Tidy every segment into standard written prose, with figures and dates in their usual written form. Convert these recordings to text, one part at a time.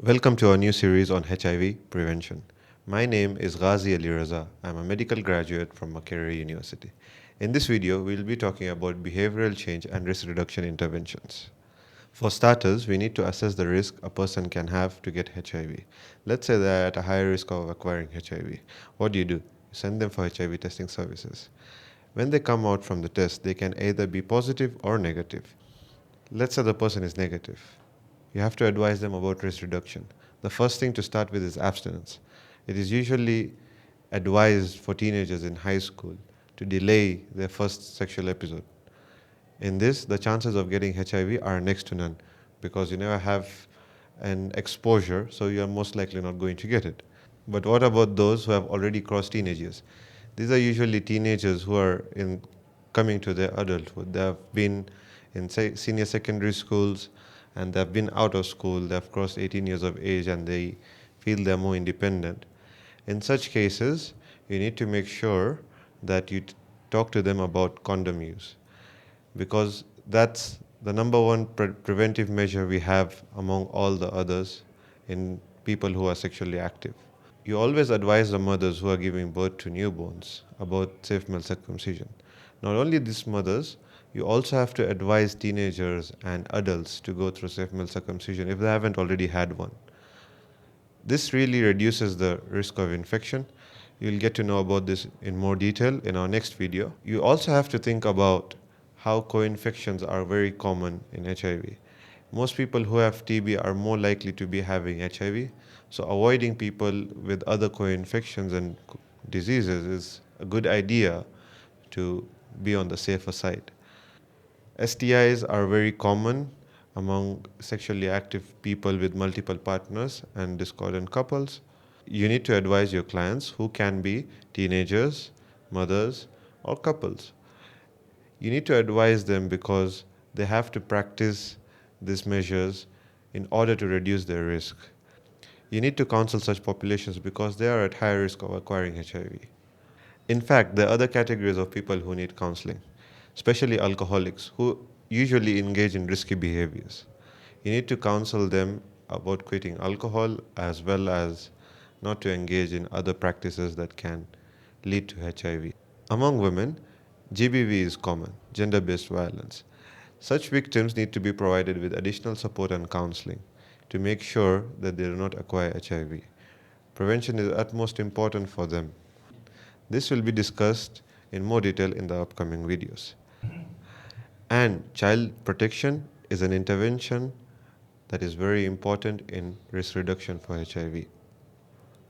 Welcome to our new series on HIV prevention. My name is Ghazi Ali Raza. I'm a medical graduate from Makerere University. In this video, we'll be talking about behavioral change and risk reduction interventions. For starters, we need to assess the risk a person can have to get HIV. Let's say they're at a higher risk of acquiring HIV. What do? You send them for HIV testing services. When they come out from the test, they can either be positive or negative. Let's say the person is negative. You have to advise them about risk reduction. The first thing to start with is abstinence. It is usually advised for teenagers in high school to delay their first sexual episode. In this, the chances of getting HIV are next to none because you never have an exposure, so you are most likely not going to get it. But what about those who have already crossed teenage years? These are usually teenagers who are coming to their adulthood. They have been in senior secondary schools and they have been out of school. They have crossed 18 years of age and they feel they're more independent. In such cases, you need to make sure that you talk to them about condom use because that's the number one preventive measure we have among all the others in people who are sexually active. You always advise the mothers who are giving birth to newborns about safe male circumcision. Not only these mothers, you also have to advise teenagers and adults to go through safe male circumcision if they haven't already had one. This really reduces the risk of infection. You'll get to know about this in more detail in our next video. You also have to think about how co-infections are very common in HIV. Most people who have TB are more likely to be having HIV, so avoiding people with other co-infections and diseases is a good idea to be on the safer side. STIs are very common among sexually active people with multiple partners and discordant couples. You need to advise your clients who can be teenagers, mothers, or couples. You need to advise them because they have to practice these measures in order to reduce their risk. You need to counsel such populations because they are at higher risk of acquiring HIV. In fact, there are other categories of people who need counseling, especially alcoholics who usually engage in risky behaviors. You need to counsel them about quitting alcohol as well as not to engage in other practices that can lead to HIV. Among women, GBV is common, gender-based violence. Such victims need to be provided with additional support and counseling to make sure that they do not acquire HIV. Prevention is utmost important for them. This will be discussed in more detail in the upcoming videos. And child protection is an intervention that is very important in risk reduction for HIV.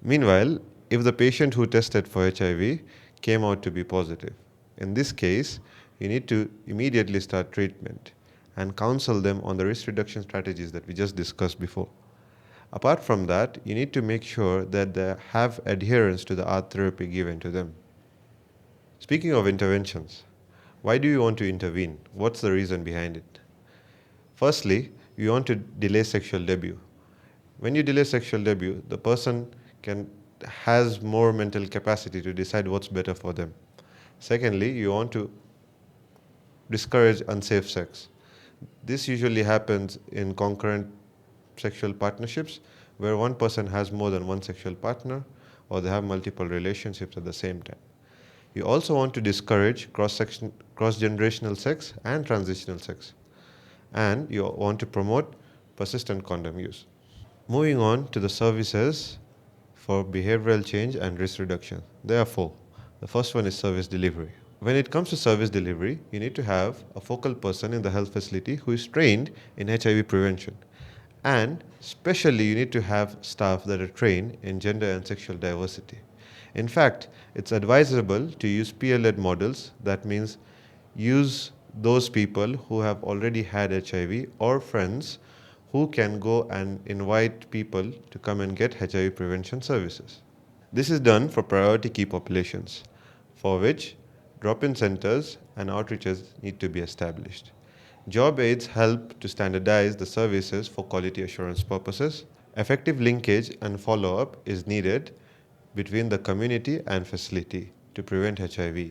Meanwhile, if the patient who tested for HIV came out to be positive, in this case, you need to immediately start treatment and counsel them on the risk reduction strategies that we just discussed before. Apart from that, you need to make sure that they have adherence to the art therapy given to them. Speaking of interventions, why do you want to intervene? What's the reason behind it? Firstly, you want to delay sexual debut. When you delay sexual debut, the person has more mental capacity to decide what's better for them. Secondly, you want to discourage unsafe sex. This usually happens in concurrent sexual partnerships where one person has more than one sexual partner or they have multiple relationships at the same time. You also want to discourage cross-generational sex and transitional sex. And you want to promote persistent condom use. Moving on to the services for behavioral change and risk reduction. There are four. The first one is service delivery. When it comes to service delivery, you need to have a focal person in the health facility who is trained in HIV prevention. And especially you need to have staff that are trained in gender and sexual diversity. In fact, it's advisable to use peer-led models. That means use those people who have already had HIV or friends who can go and invite people to come and get HIV prevention services. This is done for priority key populations, for which drop-in centers and outreaches need to be established. Job aids help to standardize the services for quality assurance purposes. Effective linkage and follow-up is needed between the community and facility to prevent HIV.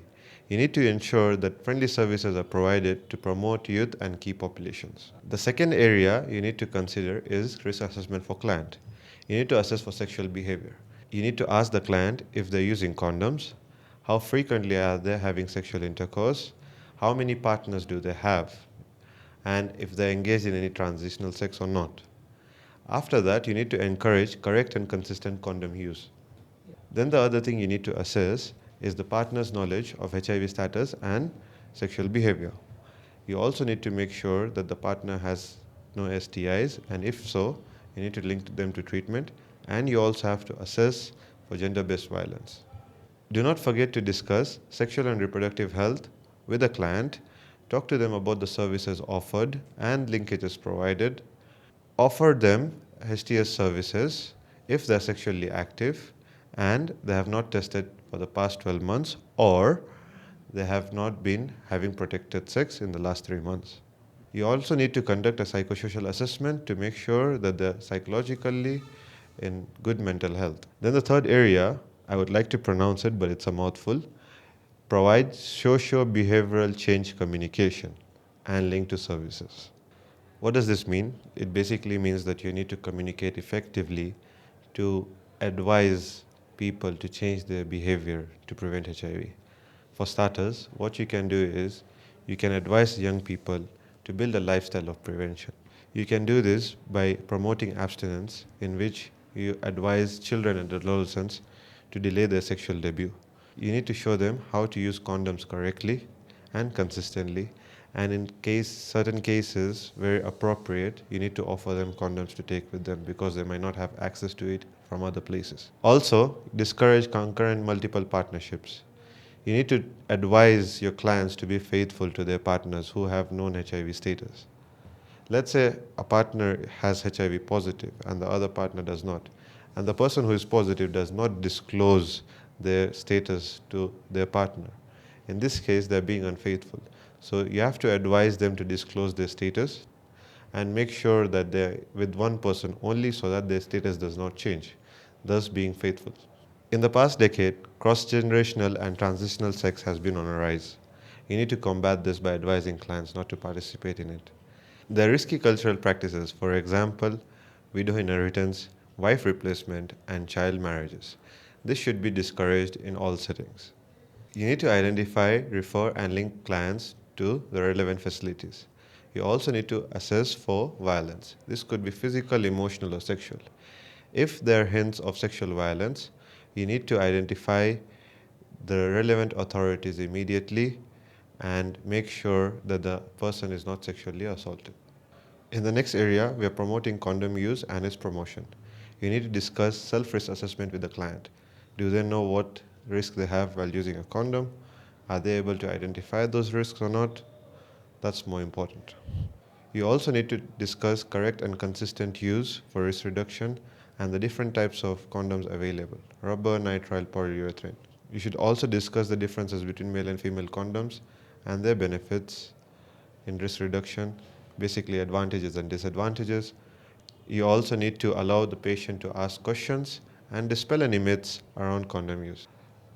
You need to ensure that friendly services are provided to promote youth and key populations. The second area you need to consider is risk assessment for client. You need to assess for sexual behavior. You need to ask the client if they're using condoms, how frequently are they having sexual intercourse, how many partners do they have, and if they're engaged in any transitional sex or not. After that, you need to encourage correct and consistent condom use. Then the other thing you need to assess is the partner's knowledge of HIV status and sexual behavior. You also need to make sure that the partner has no STIs, and if so, you need to link them to treatment, and you also have to assess for gender-based violence. Do not forget to discuss sexual and reproductive health with the client. Talk to them about the services offered and linkages provided. Offer them HTS services if they're sexually active and they have not tested for the past 12 months, or they have not been having protected sex in the last 3 months. You also need to conduct a psychosocial assessment to make sure that they're psychologically in good mental health. Then the third area, I would like to pronounce it, but it's a mouthful, provide socio-behavioral change communication and link to services. What does this mean? It basically means that you need to communicate effectively to advise people to change their behavior to prevent HIV. For starters, what you can do is you can advise young people to build a lifestyle of prevention. You can do this by promoting abstinence, in which you advise children and adolescents to delay their sexual debut. You need to show them how to use condoms correctly and consistently, and in certain cases where appropriate, you need to offer them condoms to take with them because they might not have access to it from other places. Also, discourage concurrent multiple partnerships. You need to advise your clients to be faithful to their partners who have known HIV status. Let's say a partner has HIV positive and the other partner does not, and the person who is positive does not disclose their status to their partner. In this case, they're being unfaithful. So you have to advise them to disclose their status and make sure that they're with one person only so that their status does not change, thus being faithful. In the past decade, cross-generational and transitional sex has been on a rise. You need to combat this by advising clients not to participate in it. There are risky cultural practices, for example, widow inheritance, wife replacement, and child marriages. This should be discouraged in all settings. You need to identify, refer, and link clients to the relevant facilities. You also need to assess for violence. This could be physical, emotional, or sexual. If there are hints of sexual violence, you need to identify the relevant authorities immediately and make sure that the person is not sexually assaulted. In the next area, we are promoting condom use and its promotion. You need to discuss self-risk assessment with the client. Do they know what risk they have while using a condom? Are they able to identify those risks or not? That's more important. You also need to discuss correct and consistent use for risk reduction and the different types of condoms available: rubber, nitrile, polyurethane. You should also discuss the differences between male and female condoms and their benefits in risk reduction, basically advantages and disadvantages. You also need to allow the patient to ask questions and dispel any myths around condom use.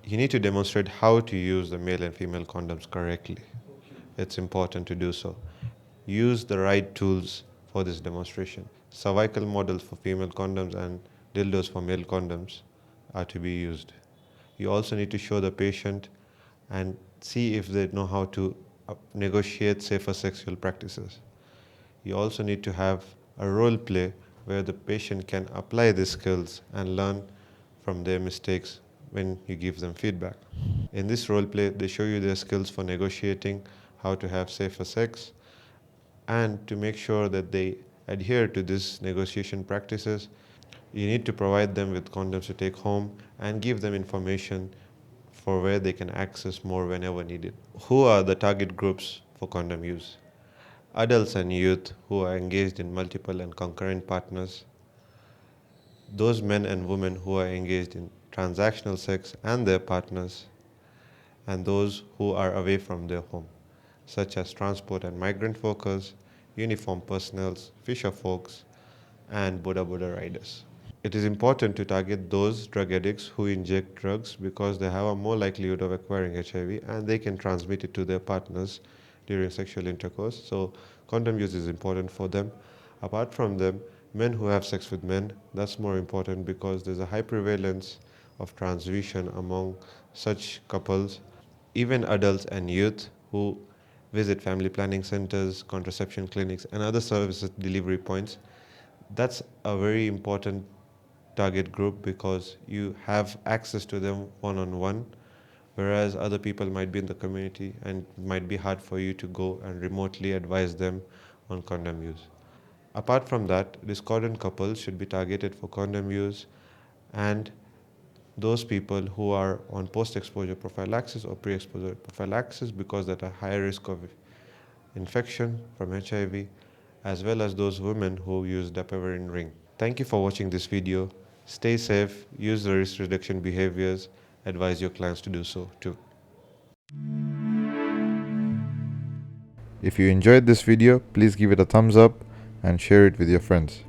You need to demonstrate how to use the male and female condoms correctly. It's important to do so. Use the right tools for this demonstration. Cervical models for female condoms and dildos for male condoms are to be used. You also need to show the patient and see if they know how to negotiate safer sexual practices. You also need to have a role play where the patient can apply these skills and learn from their mistakes when you give them feedback. In this role play, they show you their skills for negotiating, how to have safer sex, and to make sure that they adhere to these negotiation practices, you need to provide them with condoms to take home and give them information for where they can access more whenever needed. Who are the target groups for condom use? Adults and youth who are engaged in multiple and concurrent partners, those men and women who are engaged in transactional sex and their partners, and those who are away from their home, such as transport and migrant workers, uniformed personnel, fisher folks, and Boda Boda riders. It is important to target those drug addicts who inject drugs because they have a more likelihood of acquiring HIV and they can transmit it to their partners during sexual intercourse. So condom use is important for them. Apart from them, men who have sex with men. That's more important because there's a high prevalence of transmission among such couples. Even adults and youth who visit family planning centers, contraception clinics, and other services delivery points. That's a very important target group because you have access to them one on one, whereas other people might be in the community and it might be hard for you to go and remotely advise them on condom use. Apart from that, discordant couples should be targeted for condom use, and those people who are on post-exposure prophylaxis or pre-exposure prophylaxis because that are higher risk of infection from HIV, as well as those women who use dapivirine ring. Thank you for watching this video. Stay safe, use the risk reduction behaviors, advise your clients to do so too. If you enjoyed this video, please give it a thumbs up and share it with your friends.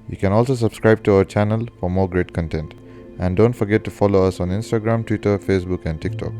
You can also subscribe to our channel for more great content. And don't forget to follow us on Instagram, Twitter, Facebook and TikTok.